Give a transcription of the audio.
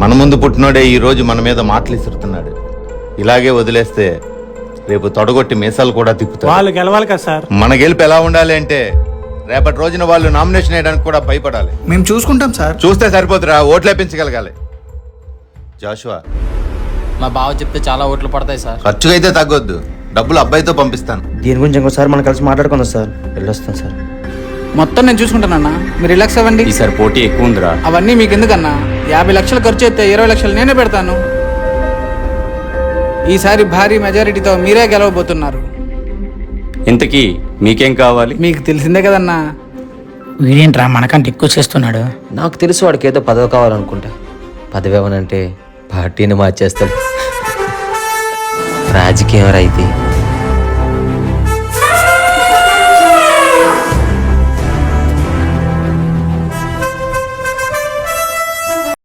మన ముందు పుట్టినోడే ఈ రోజు మన మీద మాటలు ఇస్తున్నాడు. ఇలాగే వదిలేస్తే రేపు తొడగొట్టి మీసాలు కూడా తిప్పుతారు. వాళ్ళు గెలవాలి కదా సార్. మన గెలుపు ఎలా ఉండాలి అంటే రేపటి రోజున వాళ్ళు నామినేషన్ వేయడానికి కూడా భయపడాలి. మేము చూసుకుంటాం సార్. చూస్తే సరిపోతురా, ఓట్లేపించగలగాలి. జాషువా, మా బావ చెప్తే చాలా ఓట్లు పడతాయి సార్. ఖర్చుగా అయితే తగ్గొద్దు, డబ్బులు అబ్బాయితో పంపిస్తాను. దీని గురించి ఇంకోసారి మనం కలిసి మాట్లాడుకుందాం సార్. వెళ్ళొస్తాను సార్. మొత్తం నేను చూసుకుంటానన్నా, మీరు రిలాక్స్ అవ్వండి. ఈసారి పోటీ ఎక్కువ ఉందిరా. అవన్నీ మీకు ఎందుకన్నా? 50 లక్షలు ఖర్చు అయితే 20 లక్షలు నేనే పెడతాను. ఈసారి భారీ మెజారిటీతో మీరే గెలవబోతున్నారు. ఇంతకీ మీకేం కావాలి? మీకు తెలిసిందే కదన్నా. వీడేంట్రా మనకంటే ఎక్కువ చేస్తున్నాడు. నాకు తెలుసు వాడికి ఏదో పదవి కావాలనుకుంటా. పదవి ఏమనంటే పార్టీని మార్చేస్తాడు. రాజకీయం రైతే